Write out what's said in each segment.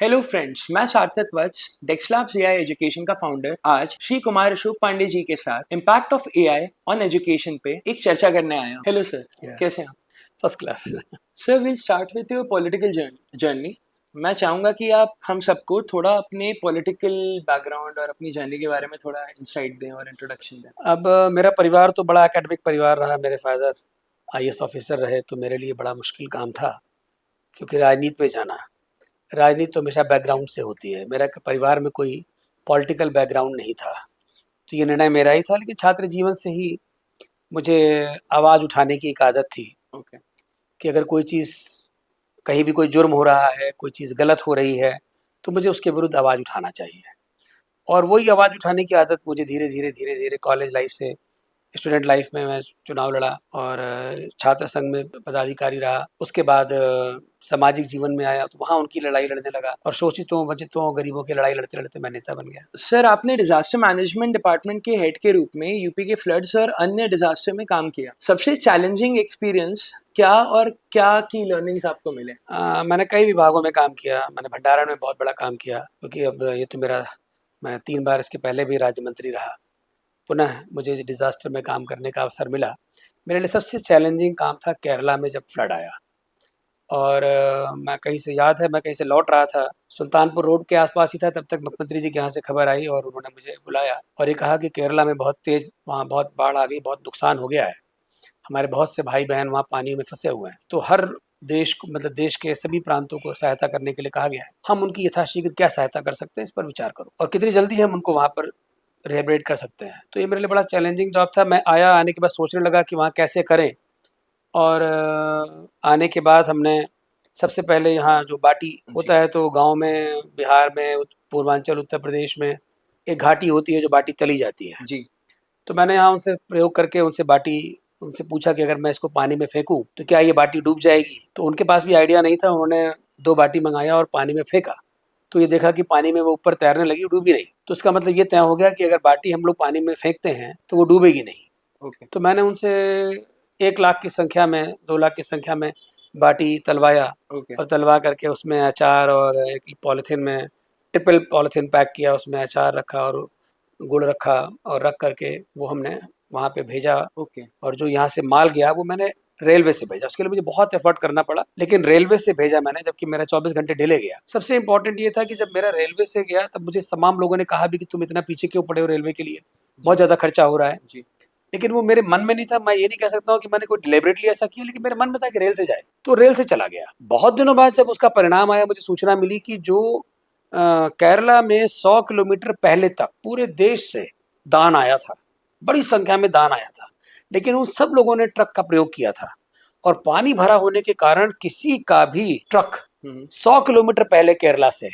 Hello friends, मैं सार्थक वत्स, डेक्सलैब्स AI education का फाउंडर आज श्री कुमार अशोक पांडे जी के साथ impact of AI on education पे एक चर्चा करने आया हूँ। हेलो सर, कैसे हैं आप? First class. Sir, will start with your political journey. मैं चाहूंगा कि आप हम सबको थोड़ा अपने पॉलिटिकल बैकग्राउंड और अपनी जर्नी के बारे में थोड़ा इंसाइट दें और इंट्रोडक्शन दें। अब मेरा परिवार तो बड़ा एकेडमिक परिवार रहा। मेरे फादर आईएएस ऑफिसर रहे, तो मेरे लिए बड़ा मुश्किल काम था, क्योंकि राजनीति में जाना, राजनीति तो हमेशा बैकग्राउंड से होती है। मेरा परिवार में कोई पॉलिटिकल बैकग्राउंड नहीं था, तो ये निर्णय मेरा ही था। लेकिन छात्र जीवन से ही मुझे आवाज़ उठाने की एक आदत थी ओके। कि अगर कोई चीज़, कहीं भी कोई जुर्म हो रहा है, कोई चीज़ गलत हो रही है, तो मुझे उसके विरुद्ध आवाज़ उठाना चाहिए। और वही आवाज़ उठाने की आदत मुझे धीरे धीरे कॉलेज लाइफ से, स्टूडेंट लाइफ में मैं चुनाव लड़ा और छात्र संघ में पदाधिकारी रहा। उसके बाद सामाजिक जीवन में आया, तो वहाँ उनकी लड़ाई लड़ने लगा और शोषितों, वंचितों, गरीबों की लड़ाई लड़ते लड़ते मैं नेता बन गया। सर, आपने डिजास्टर मैनेजमेंट डिपार्टमेंट के हेड के रूप में यूपी के फ्लड्स और अन्य डिजास्टर में काम किया। सबसे चैलेंजिंग एक्सपीरियंस क्या और क्या की लर्निंग्स आपको मिले? मैंने कई विभागों में काम किया। मैंने भंडारण में बहुत बड़ा काम किया, क्योंकि अब ये तो मेरा, मैं 3 बार इसके पहले भी राज्य मंत्री रहा। पुनः मुझे डिज़ास्टर में काम करने का अवसर मिला। मेरे लिए सबसे चैलेंजिंग काम था केरला में जब फ्लड आया। और मैं कहीं से, याद है, मैं कहीं से लौट रहा था, सुल्तानपुर रोड के आसपास ही था, तब तक मुख्यमंत्री जी के यहाँ से खबर आई और उन्होंने मुझे बुलाया और ये कहा कि केरला में बहुत तेज, वहाँ बहुत बाढ़ आ गई, बहुत नुकसान हो गया है, हमारे बहुत से भाई बहन वहाँ पानी में फंसे हुए हैं। तो हर देश को, मतलब देश के सभी प्रांतों को सहायता करने के लिए कहा गया है। हम उनकी यथाशीघ्र क्या सहायता कर सकते हैं, इस पर विचार करो और कितनी जल्दी हम उनको वहाँ पर रिहेबिलिटेट कर सकते हैं। तो ये मेरे लिए बड़ा चैलेंजिंग जॉब था। मैं आया, आने के बाद सोचने लगा कि वहाँ कैसे करें। और आने के बाद हमने सबसे पहले, यहाँ जो बाटी होता है, तो गांव में, बिहार में, पूर्वांचल उत्तर प्रदेश में एक घाटी होती है जो बाटी तली जाती है। जी। तो मैंने यहाँ उनसे प्रयोग करके उनसे पूछा कि अगर मैं इसको पानी में फेंकूं तो क्या ये बाटी डूब जाएगी। तो उनके पास भी आइडिया नहीं था। उन्होंने 2 बाटी मंगाया और पानी में फेंका, तो ये देखा कि पानी में वो ऊपर तैरने लगी, डूबी नहीं। तो इसका मतलब ये तय हो गया कि अगर बाटी हम लोग पानी में फेंकते हैं तो वो डूबेगी नहीं। ओके। तो मैंने उनसे 1 लाख की संख्या में, 2 लाख की संख्या में बाटी तलवाया ओके। और तलवा करके उसमें अचार, और एक पॉलीथीन में, ट्रिपल पॉलीथीन पैक किया, उसमें अचार रखा और गुड़ रखा और रख करके वो हमने वहाँ पे भेजा। ओके। और जो यहाँ से माल गया वो मैंने रेलवे से भेजा। उसके लिए मुझे बहुत एफर्ट करना पड़ा, लेकिन रेलवे से भेजा मैंने, जबकि मेरा 24 घंटे डिले गया। सबसे इंपॉर्टेंट ये था कि जब मेरा रेलवे से गया तब मुझे तमाम लोगों ने कहा भी कि तुम इतना पीछे क्यों पड़े हो रेलवे के लिए, बहुत ज़्यादा खर्चा हो रहा है। जी। लेकिन वो मेरे मन में नहीं था। मैं ये नहीं कह सकता हूँ कि मैंने कोई डिलिबरेटली ऐसा किया, लेकिन मेरे मन में था कि रेल से जाए, तो रेल से चला गया। बहुत दिनों बाद जब उसका परिणाम आया, मुझे सूचना मिली कि जो केरला में 100 किलोमीटर पहले तक पूरे देश से दान आया था, बड़ी संख्या में दान आया था, लेकिन उन सब लोगों ने ट्रक का प्रयोग किया था और पानी भरा होने के कारण किसी का भी ट्रक 100 किलोमीटर पहले केरला से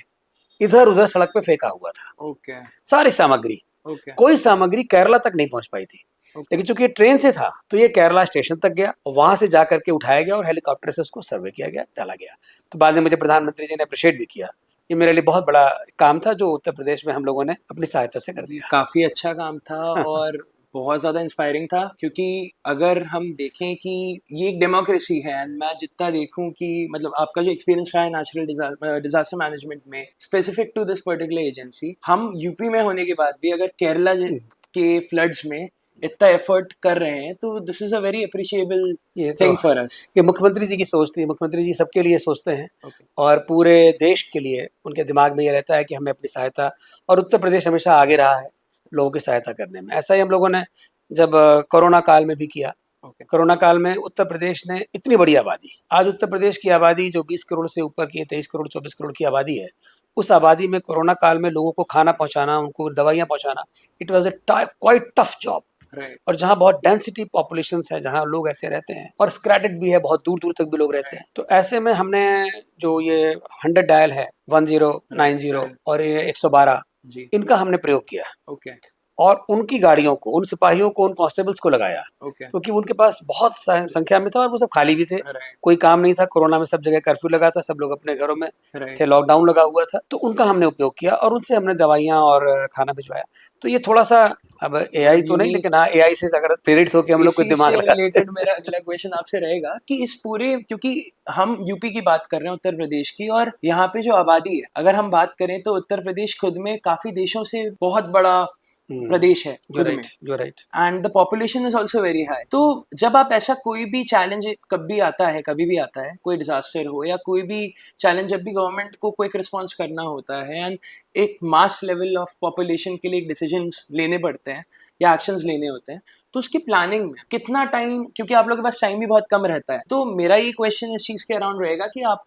इधर उधर सड़क पे फेंका हुआ था। ओके। सारी सामग्री, ओके। कोई सामग्री केरला तक नहीं पहुंच पाई थी। ओके। लेकिन चूंकि ये ट्रेन से था, तो ये केरला स्टेशन तक गया और वहां से जाकर के उठाया गया और हेलीकॉप्टर से उसको सर्वे किया गया, डाला गया। तो बाद में मुझे प्रधानमंत्री जी ने अप्रिशिएट भी किया। ये मेरे लिए बहुत बड़ा काम था जो उत्तर प्रदेश में हम लोगों ने अपनी सहायता से कर दिया। काफ़ी अच्छा काम था और बहुत ज़्यादा इंस्पायरिंग था, क्योंकि अगर हम देखें कि ये एक डेमोक्रेसी है एंड मैं जितना देखूं कि मतलब आपका जो एक्सपीरियंस रहा है नेचुरल डिजास्टर मैनेजमेंट में specific to this particular agency, हम यूपी में होने के बाद भी अगर केरला के फ्लड्स में इतना एफर्ट कर रहे हैं, तो this is a very appreciable ये तो, थिंग फॉर अस। ये मुख्यमंत्री जी की सोच थी। मुख्यमंत्री जी सबके लिए सोचते हैं ओके। और पूरे देश के लिए उनके दिमाग में ये रहता है कि हमें अपनी सहायता, और उत्तर प्रदेश हमेशा आगे रहा है लोगों की सहायता करने में। ऐसा ही हम लोगों ने जब कोरोना काल में भी किया। ओके। कोरोना काल में उत्तर प्रदेश ने इतनी बड़ी आबादी, आज उत्तर प्रदेश की आबादी जो 20 करोड़ से ऊपर की, 23 करोड़ 24 करोड़ की आबादी है, उस आबादी में कोरोना काल में लोगों को खाना पहुंचाना, उनको दवाइयाँ पहुंचाना, it was a quite tough job. Right. और जहाँ बहुत डेंसिटी पॉपुलेशन है, जहाँ लोग ऐसे रहते हैं और स्क्रैटेड भी है, बहुत दूर दूर तक भी लोग रहते हैं, तो ऐसे में हमने जो ये 100 डायल है, 1090 और ये 112, जी। इनका हमने प्रयोग किया। ओके। और उनकी गाड़ियों को, उन सिपाहियों को, उन कांस्टेबल्स को लगाया, ओके, क्योंकि उनके पास बहुत संख्या में था और वो सब खाली भी थे, राइट, कोई काम नहीं था, कोरोना में सब जगह कर्फ्यू लगा था, सब लोग अपने घरों में राइट। थे, लॉकडाउन लगा हुआ था, तो उनका हमने उपयोग किया और उनसे हमने दवाइयाँ और खाना भिजवाया। तो ये थोड़ा-सा, अब एआई बहुत तो नहीं, यूनिक। लेकिन हाँ, एआई से अगर प्रेरित होके हम लोग कोई इसी दिमाग से लगाते रिलेटेड हैं। मेरा अगला क्वेश्चन आपसे रहेगा कि इस पूरे, क्योंकि हम यूपी की बात कर रहे हैं, उत्तर प्रदेश की, और यहाँ पे जो आबादी है, अगर हम बात करें तो उत्तर प्रदेश खुद में काफी देशों से बहुत बड़ा प्रदेश है यू खुद में, right, you right. And the population is also very high. तो जब आप ऐसा कोई भी चैलेंज कभी आता है, कभी भी आता है, कोई डिजास्टर हो या कोई भी चैलेंज, जब भी गवर्नमेंट को क्विक रिस्पॉन्स करना होता है एंड एक मास लेवल ऑफ पॉपुलेशन के लिए डिसीजंस लेने पड़ते हैं या एक्शंस लेने होते हैं, तो उसकी प्लानिंग में कितना टाइम, क्योंकि आप लोगों के पास टाइम भी बहुत कम रहता है, तो मेरा ये क्वेश्चन इस चीज के अराउंड रहेगा कि आप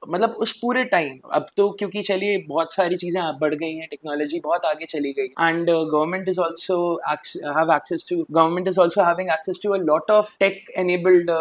मतलब उस पूरे टाइम, अब तो क्योंकि चलिए बहुत सारी चीजें बढ़ गई हैं, टेक्नोलॉजी बहुत आगे चली गई, and government is also have access to government is also having access to a lot of tech enabled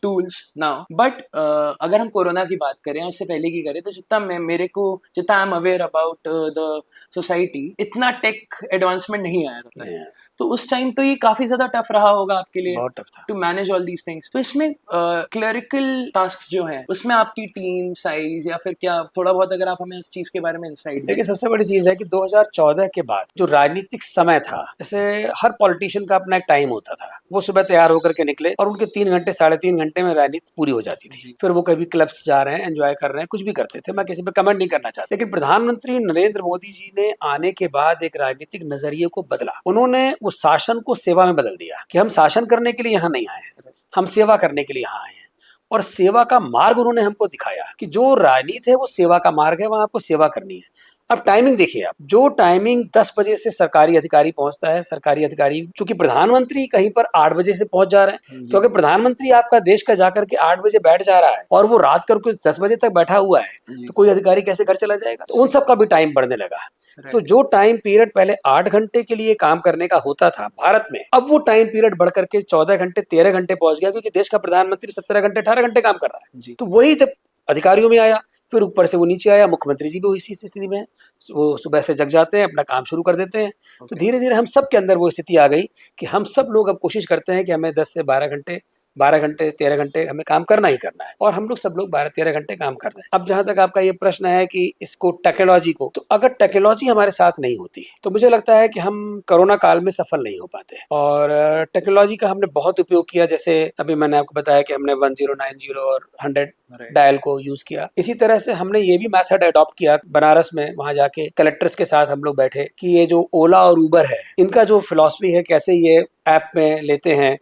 tools now, but अगर हम कोरोना की बात करें, उससे पहले की करें, तो जितना मैं मेरे को जितना I am aware about the society, इतना टेक एडवांसमेंट नहीं आया था। तो उस टाइम तो ये काफी ज्यादा टफ रहा होगा आपके लिए, बहुत टफ था। To manage all these things. तो इसमें क्लरिकल टास्क जो है, उसमें आपकी टीम साइज या फिर क्या, थोड़ा बहुत अगर आप हमें उस चीज के बारे में इंसाइट देखिए, दें। सबसे बड़ी चीज है कि 2014 के बाद जो राजनीतिक समय था, जैसे हर पॉलिटिशियन का अपना एक टाइम होता था, वो सुबह तैयार होकर के निकले और उनके 3 घंटे 3.5 घंटे में राजनीति पूरी हो जाती थी। फिर वो कभी क्लब्स जा रहे हैं, एंजॉय कर रहे हैं, कुछ भी करते थे, मैं किसी पे कमेंट नहीं करना चाहता। लेकिन प्रधानमंत्री नरेंद्र मोदी जी ने आने के बाद एक राजनीतिक नजरिए को बदला। उन्होंने उस शासन को सेवा में बदल दिया कि हम शासन करने के लिए यहाँ नहीं आए हैं, हम सेवा करने के लिए यहाँ आए हैं। और सेवा का मार्ग उन्होंने हमको दिखाया कि जो राजनीति है वो सेवा का मार्ग है, वहां आपको सेवा करनी है। अब टाइमिंग देखिए आप, जो टाइमिंग 10 बजे से सरकारी अधिकारी पहुंचता है, सरकारी अधिकारी, चूंकि प्रधानमंत्री कहीं पर 8 बजे से पहुंच जा रहे हैं, तो अगर प्रधानमंत्री आपका देश का जाकर के 8 बजे बैठ जा रहा है और वो रात कर कुछ 10 बजे तक बैठा हुआ है, तो कोई अधिकारी कैसे घर चला जाएगा? तो उन सब का भी टाइम बढ़ने लगा। तो जो टाइम पीरियड पहले 8 घंटे के लिए काम करने का होता था भारत में, अब वो टाइम पीरियड बढ़ करके 14 घंटे 13 घंटे पहुंच गया, क्योंकि देश का प्रधानमंत्री 17 घंटे 18 घंटे काम कर रहा है। तो वही जब अधिकारियों में आया, फिर ऊपर से वो नीचे आया, मुख्यमंत्री जी भी इसी स्थिति में है, वो सुबह से जग जाते हैं, अपना काम शुरू कर देते हैं। तो धीरे धीरे हम सब के अंदर वो स्थिति आ गई कि हम सब लोग अब कोशिश करते हैं कि हमें 10 से 12 घंटे, 12 घंटे 13 घंटे हमें काम करना ही करना है, और हम लोग सब लोग 12-13 घंटे काम कर रहे हैं। अब जहां तक आपका ये प्रश्न है कि इसको टेक्नोलॉजी को, तो अगर टेक्नोलॉजी हमारे साथ नहीं होती तो मुझे लगता है कि हम कोरोना काल में सफल नहीं हो पाते। और टेक्नोलॉजी का हमने बहुत उपयोग किया, जैसे अभी मैंने आपको बताया कि हमने 1090 और 100 डायल को यूज किया। इसी तरह से हमने ये भी मेथड अडॉप्ट किया बनारस में, वहां जाके कलेक्टर्स के साथ हम लोग बैठे कि ये जो ओला और उबर है, इनका जो फिलॉसफी है, कैसे ये ऐप में लेते हैं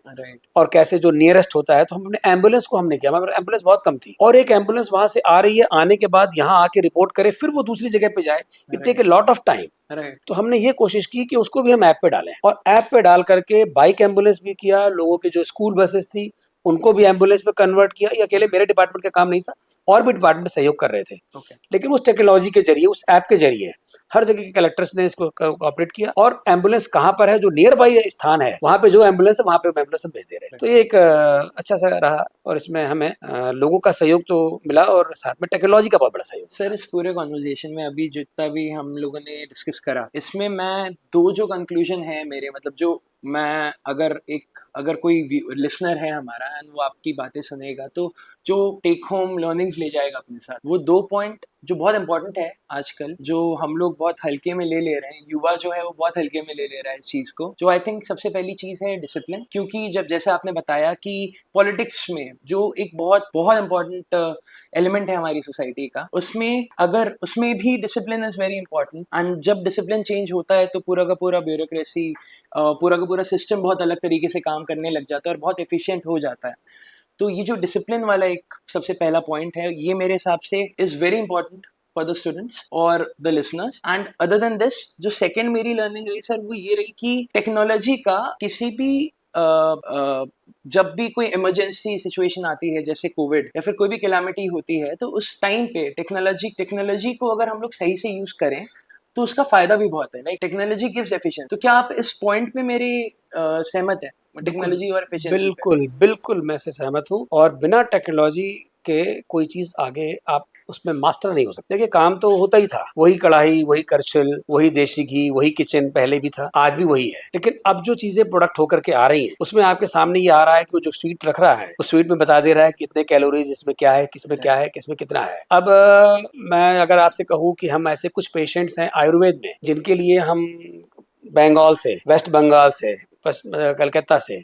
और कैसे जो नियरेस्ट होता है। तो हमने एम्बुलेंस को हमने किया, हमारे एम्बुलेंस बहुत कम थी, और एक एम्बुलेंस वहां से आ रही है, आने के बाद यहाँ आके रिपोर्ट करे, फिर वो दूसरी जगह पे जाए, it take a lot of time. तो हमने ये कोशिश की कि उसको भी हम ऐप पे डालें, और ऐप पे डाल करके बाइक एम्बुलेंस भी किया, लोगों के जो स्कूल बसेस थी उनको भी एम्बुलेंस पे कन्वर्ट किया। ये अकेले मेरे डिपार्टमेंट का काम नहीं था, और भी डिपार्टमेंट सहयोग कर रहे थे। लेकिन उस टेक्नोलॉजी के जरिए, उस ऐप के जरिए हर जगह के कलेक्टर्स ने इसको ऑपरेट किया, और एम्बुलेंस कहाँ पर है, जो नियर बाई स्थान है, वहां पे जो एम्बुलेंस है, वहां पे एम्बुलेंस हम भेज दे रहे हैं। तो ये एक अच्छा सा रहा, और इसमें हमें लोगों का सहयोग तो मिला, और साथ में टेक्नोलॉजी का बहुत बड़ा सहयोग। सर, इस पूरे कॉन्वर्जेशन में अभी जितना भी हम लोगों ने डिस्कस करा, इसमें मैं दो जो कंक्लूजन है मेरे, मतलब जो मैं अगर कोई लिसनर है हमारा एंड वो आपकी बातें सुनेगा, तो जो टेक होम लर्निंग्स ले जाएगा अपने साथ, वो 2 पॉइंट जो बहुत इंपॉर्टेंट है आजकल, जो हम लोग बहुत हल्के में ले रहे हैं, युवा जो है वो बहुत हल्के में ले रहा है इस चीज को। जो आई थिंक सबसे पहली चीज है डिसिप्लिन, क्योंकि जब जैसे आपने बताया कि पॉलिटिक्स में जो एक बहुत बहुत इंपॉर्टेंट एलिमेंट है हमारी सोसाइटी का, उसमें भी discipline is very important, and जब डिसिप्लिन चेंज होता है तो पूरा का पूरा ब्यूरोक्रेसी, पूरा का पूरा सिस्टम बहुत अलग तरीके से काम करने लग जाता है और बहुत एफिशिएंट हो जाता है। तो ये जो डिसिप्लिन वाला एक सबसे पहला पॉइंट है, ये मेरे हिसाब से is very important for the students और the listeners. And other than this, जो सेकंड मेरी लर्निंग रही सर, वो ये रही कि टेक्नोलॉजी का किसी भी जब भी कोई इमरजेंसी सिचुएशन आती है, जैसे कोविड या फिर कोई भी कैलामिटी होती है, तो उस टाइम पे टेक्नोलॉजी को अगर हम लोग सही से यूज करें तो उसका फायदा भी बहुत है। Like technology gives efficiency. तो क्या आप इस पॉइंट पे मेरे सहमत है, टेक्नोलॉजी और एफिशिएंसी पे? बिल्कुल बिल्कुल मैं से सहमत हूँ, और बिना टेक्नोलॉजी के कोई चीज आगे आप उसमें मास्टर नहीं हो सकते। कि काम तो होता ही था, वही कढ़ाई, वही करछिल, वही देसी घी, वही किचन पहले भी था, आज भी वही है। लेकिन अब जो चीजें प्रोडक्ट होकर के आ रही हैं, उसमें आपके सामने ये आ रहा है कि वो जो स्वीट रख रहा है, उस स्वीट में बता दे रहा है कितने कैलोरीज इसमें क्या है, किसमें क्या है, किसमें कितना है। अब मैं अगर आपसे कहूँ कि हम ऐसे कुछ पेशेंट्स हैं आयुर्वेद में जिनके लिए हम बंगाल से, वेस्ट बंगाल से, कलकत्ता से,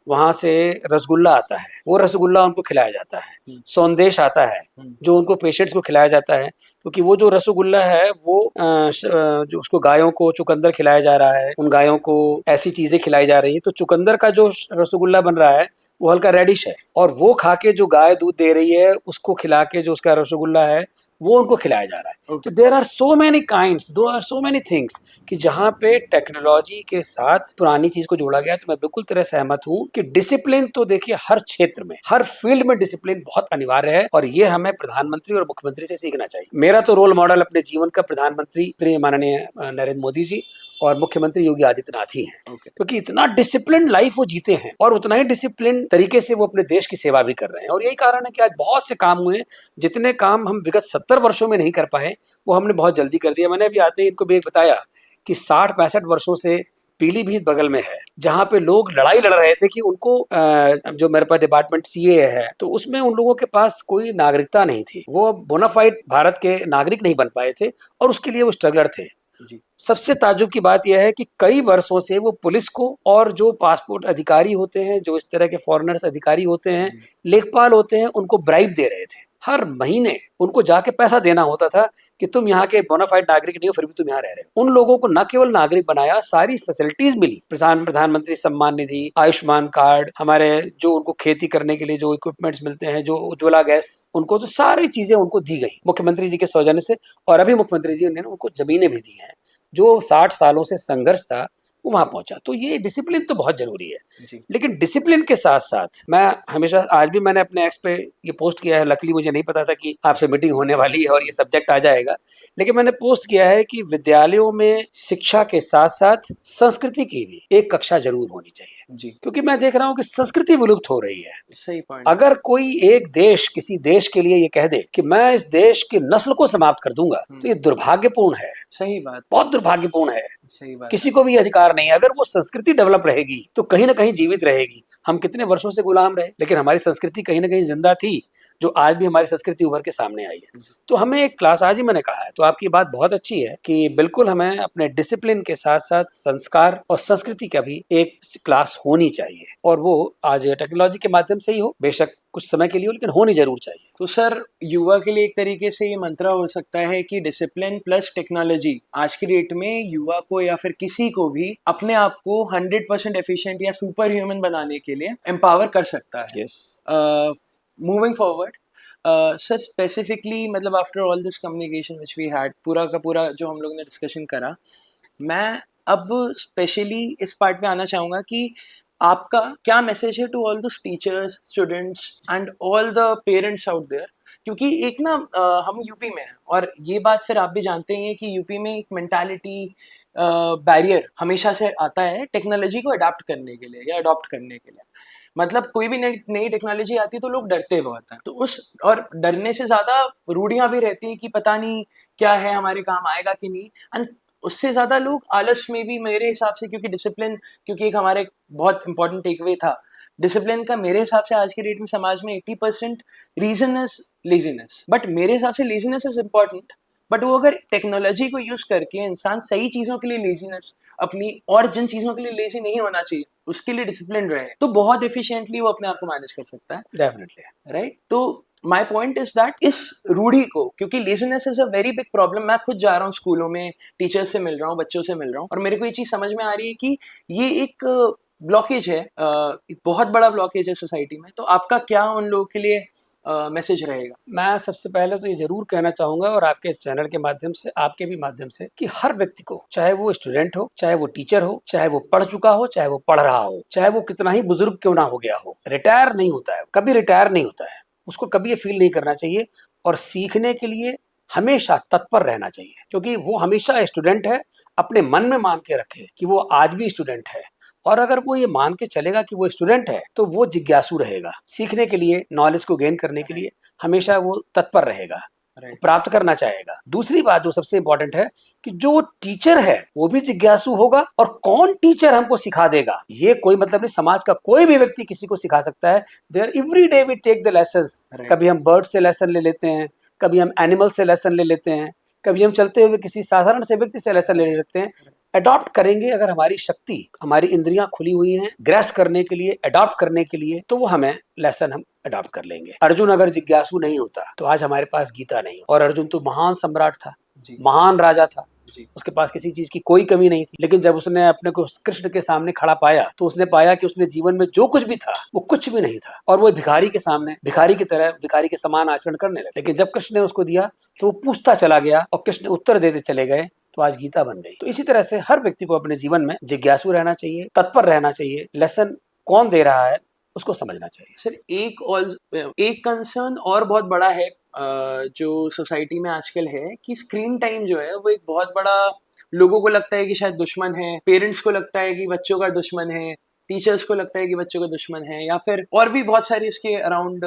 वहां से रसगुल्ला आता है, वो रसगुल्ला उनको खिलाया जाता है। सौंदेश आता है जो उनको पेशेंट्स को खिलाया जाता है, क्योंकि वो जो रसगुल्ला है वो जो उसको गायों को चुकंदर खिलाया जा रहा है, उन गायों को ऐसी चीजें खिलाई जा रही है, तो चुकंदर का जो रसगुल्ला बन रहा है वो हल्का रेडिश है, और वो खा के जो गाय दूध दे रही है उसको खिला के जो उसका रसगुल्ला है वो उनको खिलाया जा रहा है। तो there are so many kinds, though are so many things कि जहाँ पे टेक्नोलॉजी के साथ पुरानी चीज को जोड़ा गया। तो मैं बिल्कुल तरह सहमत हूँ कि डिसिप्लिन तो देखिए हर क्षेत्र में, हर फील्ड में डिसिप्लिन बहुत अनिवार्य है, और ये हमें प्रधानमंत्री और मुख्यमंत्री से सीखना चाहिए। मेरा तो रोल मॉडल अपने जीवन का प्रधानमंत्री माननीय नरेंद्र मोदी जी और मुख्यमंत्री योगी आदित्यनाथ ही हैं, क्योंकि इतना डिसिप्लिन लाइफ वो जीते हैं और उतना ही डिसिप्लिन तरीके से वो अपने देश की सेवा भी कर रहे हैं। और यही कारण है कि आज बहुत से काम हुए, जितने काम हम विगत 70 वर्षों में नहीं कर पाए वो हमने बहुत जल्दी कर दिया। मैंने अभी आते ही इनको भी एक बताया कि 60-65 वर्षों से पीलीभीत बगल में है, जहाँ पे लोग लड़ाई लड़ रहे थे कि उनको जो मेरे पास डिपार्टमेंट सीए है, तो उसमें उन लोगों के पास कोई नागरिकता नहीं थी, वो बोनाफाइड भारत के नागरिक नहीं बन पाए थे, और उसके लिए वो स्ट्रगलर थे। सबसे ताज्जुब की बात यह है कि कई वर्षों से वो पुलिस को और जो पासपोर्ट अधिकारी होते हैं, जो इस तरह के फॉरेनर्स अधिकारी होते हैं, लेखपाल होते हैं, उनको ब्राइब दे रहे थे। हर महीने उनको जाके पैसा देना होता था कि तुम यहाँ के बोनाफाइड नागरिक नहीं हो, फिर भी तुम यहाँ रह रहे हो। उन लोगों को न केवल नागरिक बनाया, सारी फैसिलिटीज मिली, प्रधानमंत्री सम्मान निधि, आयुष्मान कार्ड, हमारे जो उनको खेती करने के लिए जो इक्विपमेंट्स मिलते हैं, जो उज्ज्वला गैस, उनको तो सारी चीजें उनको दी गई मुख्यमंत्री जी के सौजन्य से। और अभी मुख्यमंत्री जी ने उनको जमीनें भी दी हैं। जो 60 सालों से संघर्ष था वो वहां पहुंचा। तो ये डिसिप्लिन तो बहुत जरूरी है। लेकिन डिसिप्लिन के साथ साथ मैं हमेशा, आज भी मैंने अपने एक्स पे ये पोस्ट किया है, लकीली मुझे नहीं पता था कि आपसे मीटिंग होने वाली है और ये सब्जेक्ट आ जाएगा, लेकिन मैंने पोस्ट किया है कि विद्यालयों में शिक्षा के साथ साथ संस्कृति की भी एक कक्षा जरूर होनी चाहिए जी। क्योंकि मैं देख रहा हूँ कि संस्कृति विलुप्त हो रही है। सही पॉइंट। अगर कोई एक देश किसी देश के लिए ये कह दे कि मैं इस देश की नस्ल को समाप्त कर दूंगा, तो ये दुर्भाग्यपूर्ण है। सही बात, बहुत दुर्भाग्यपूर्ण है। सही बात। किसी को भी ये अधिकार नहीं है। अगर वो संस्कृति डेवलप रहेगी तो कहीं ना कहीं जीवित रहेगी। हम कितने वर्षों से गुलाम रहे, लेकिन हमारी संस्कृति कहीं ना कहीं जिंदा थी, जो आज भी हमारी संस्कृति उभर के सामने आई है। तो हमें एक क्लास, आज ही मैंने कहा है, तो आपकी बात बहुत अच्छी है कि बिल्कुल हमें अपने डिसिप्लिन के साथ साथ संस्कार और संस्कृति का भी एक क्लास होनी चाहिए, और वो आज टेक्नोलॉजी के माध्यम से ही हो, बेशक कुछ समय के लिए हो, लेकिन होनी जरूर चाहिए। तो सर, युवा के लिए एक तरीके से ये मंत्र हो सकता है कि डिसिप्लिन प्लस टेक्नोलॉजी आज की डेट में युवा को या फिर किसी को भी अपने आप को 100% एफिशिएंट या सुपर ह्यूमन बनाने के लिए एम्पावर कर सकता है। मूविंग फॉरवर्ड, सर स्पेसिफिकली, मतलब after all this communication which we had, पूरा का पूरा जो हम लोग ने डिस्कशन करा, मैं अब स्पेशली इस पार्ट पे आना चाहूँगा कि आपका क्या मैसेज है to all those teachers, students and all the parents out there. क्योंकि एक ना हम यूपी में हैं, और ये बात फिर आप भी जानते हैं कि यूपी में एक मेंटालिटी बैरियर हमेशा से आता है टेक्नोलॉजी को अडाप्ट करने के लिए या अडॉप्ट करने के लिए। मतलब कोई भी नई टेक्नोलॉजी आती है तो लोग डरते बहुत हैं। तो उस, और डरने से ज़्यादा रूढ़ियाँ भी रहती हैं कि पता नहीं क्या है, हमारे काम आएगा कि नहीं, एंड उससे ज़्यादा लोग आलस में भी, मेरे हिसाब से, क्योंकि डिसिप्लिन, क्योंकि एक हमारे बहुत इंपॉर्टेंट टेकअवे था डिसिप्लिन का, मेरे हिसाब से आज के डेट में समाज में 80% रीजन इज लेजीनेस। बट मेरे हिसाब से लेजीनेस इज इम्पॉर्टेंट, बट वो अगर टेक्नोलॉजी को यूज करके इंसान सही चीज़ों के लिए लेजीनेस अपनी, और जिन चीज़ों के लिए लेजी नहीं होना चाहिए उसके लिए डिसिप्लिन रहे, तो बहुत एफिशिएंटली वो अपने आप को मैनेज कर सकता है। Definitely, right. तो माई पॉइंट इज दैट इस रूढ़ी को, क्योंकि laziness is a very big problem, मैं खुद जा रहा हूँ स्कूलों में, टीचर्स से मिल रहा हूँ, बच्चों से मिल रहा हूँ, और मेरे को ये चीज़ समझ में आ रही है कि ये एक ब्लॉकेज है, एक बहुत बड़ा ब्लॉकेज है सोसाइटी में। तो आपका क्या उन लोगों के लिए मैसेज रहेगा? मैं सबसे पहले तो ये जरूर कहना चाहूंगा, और आपके चैनल के माध्यम से, आपके भी माध्यम से, कि हर व्यक्ति को, चाहे वो स्टूडेंट हो, चाहे वो टीचर हो, चाहे वो पढ़ चुका हो, चाहे वो पढ़ रहा हो, चाहे वो कितना ही बुजुर्ग क्यों ना हो गया हो, रिटायर नहीं होता है, कभी रिटायर नहीं होता है। उसको कभी ये फील नहीं करना चाहिए, और सीखने के लिए हमेशा तत्पर रहना चाहिए, क्योंकि वो हमेशा स्टूडेंट है। अपने मन में मान के रखे कि वो आज भी स्टूडेंट है, और अगर वो ये मान के चलेगा कि वो स्टूडेंट है, तो वो जिज्ञासु रहेगा, सीखने के लिए, नॉलेज को गेन करने के लिए हमेशा वो तत्पर रहेगा। राइट। प्राप्त करना चाहेगा। दूसरी बात जो सबसे इंपॉर्टेंट है कि जो टीचर है वो भी जिज्ञासु होगा, और कौन टीचर हमको सिखा देगा ये कोई मतलब नहीं, समाज का कोई भी व्यक्ति किसी को सिखा सकता है। There every day we take the lessons. Right. कभी हम बर्ड से लेसन ले लेते हैं, कभी हम एनिमल से लेसन ले लेते हैं, कभी हम चलते हुए किसी साधारण से व्यक्ति से लेसन ले सकते हैं। अडॉप्ट करेंगे अगर हमारी शक्ति, हमारी इंद्रियां खुली हुई हैं ग्रैस्प करने के लिए, अडॉप्ट करने के लिए, तो वो हमें लेसन हम अडॉप्ट कर लेंगे। अर्जुन अगर जिज्ञासु नहीं होता तो आज हमारे पास गीता नहीं, और अर्जुन तो महान सम्राट था, जी। महान राजा था, जी। उसके पास किसी चीज की कोई कमी नहीं थी। लेकिन जब उसने अपने को कृष्ण के सामने खड़ा पाया तो उसने पाया कि उसने जीवन में जो कुछ भी था वो कुछ भी नहीं था, और वो भिखारी के सामने भिखारी की तरह, भिखारी के समान आचरण करने लगा। लेकिन जब कृष्ण ने उसको दिया तो वो पूछता चला गया और कृष्ण उत्तर देते चले गए, तो आज गीता बन गई। तो इसी तरह से हर व्यक्ति को अपने जीवन में जिज्ञासु रहना चाहिए, तत्पर रहना चाहिए, लेसन कौन दे रहा है उसको समझना चाहिए। सर एक कंसर्न और बहुत बड़ा है जो सोसाइटी में आजकल है कि स्क्रीन टाइम जो है वो एक बहुत बड़ा, लोगों को लगता है कि शायद दुश्मन है, पेरेंट्स को लगता है कि बच्चों का दुश्मन है, टीचर्स को लगता है कि बच्चों का दुश्मन है, या फिर और भी बहुत सारी इसके अराउंड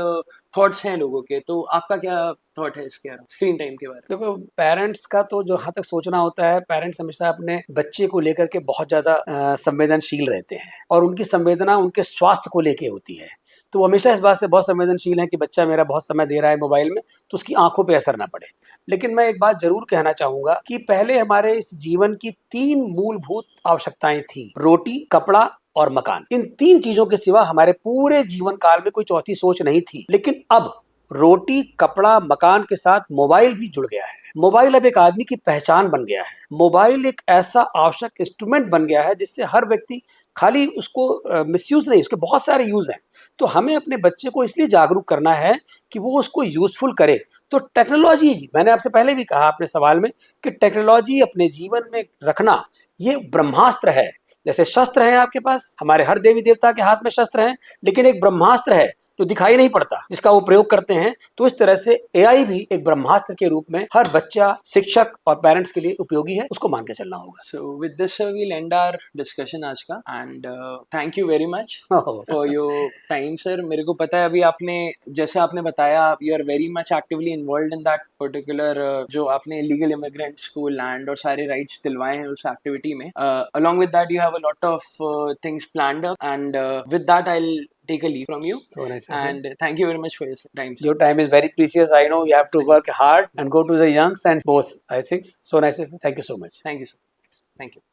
थॉट्स हैं लोगों के। तो आपका क्या थॉट है इसके अराउंड स्क्रीन टाइम के बारे में? देखो, पेरेंट्स का तो जो जहाँ तक सोचना होता है, पेरेंट्स हमेशा अपने बच्चे को लेकर के बहुत ज्यादा संवेदनशील रहते हैं, और उनकी संवेदना उनके स्वास्थ्य को लेके होती है। तो वो हमेशा इस बात से बहुत संवेदनशील है कि बच्चा मेरा बहुत समय दे रहा है मोबाइल में, तो उसकी आंखों पे असर ना पड़े। लेकिन मैं एक बात जरूर कहना चाहूंगा कि पहले हमारे इस जीवन की 3 मूलभूत आवश्यकताएं थी: रोटी, कपड़ा और मकान। इन 3 चीजों के सिवा हमारे पूरे जीवन काल में कोई चौथी सोच नहीं थी। लेकिन अब रोटी, कपड़ा, मकान के साथ मोबाइल भी जुड़ गया है। मोबाइल अब एक आदमी की पहचान बन गया है। मोबाइल एक ऐसा आवश्यक इंस्ट्रूमेंट बन गया है जिससे हर व्यक्ति, खाली उसको मिसयूज नहीं, उसके बहुत सारे यूज हैं। तो हमें अपने बच्चे को इसलिए जागरूक करना है कि वो उसको यूजफुल करे। तो टेक्नोलॉजी, मैंने आपसे पहले भी कहा अपने सवाल में कि टेक्नोलॉजी अपने जीवन में रखना ये ब्रह्मास्त्र है। जैसे शस्त्र हैं आपके पास, हमारे हर देवी देवता के हाथ में शस्त्र हैं, लेकिन एक ब्रह्मास्त्र है जो दिखाई नहीं पड़ता जिसका वो प्रयोग करते हैं। तो इस तरह से एआई भी एक ब्रह्मास्त्र के रूप में हर बच्चा, शिक्षक और पेरेंट्स के लिए उपयोगी है, उसको मान के चलना होगा। So with this will end our discussion आज का, and thank you very much for your time sir. मेरे को पता है अभी आपने, जैसे आपने बताया, you are very much actively involve in that particular, जो आपने इलीगल इमिग्रेंट्स को लैंड और सारे राइट्स दिलवाए हैं उस एक्टिविटी में। Along with that you have a lot of things planned up, and with that I will take a leave from you. So nice. And thank you very much for your time, sir. Your time is very precious. I know you have to work hard and go to the youngs and both, I think. So nice. Thank you so much. Thank you, sir. Thank you.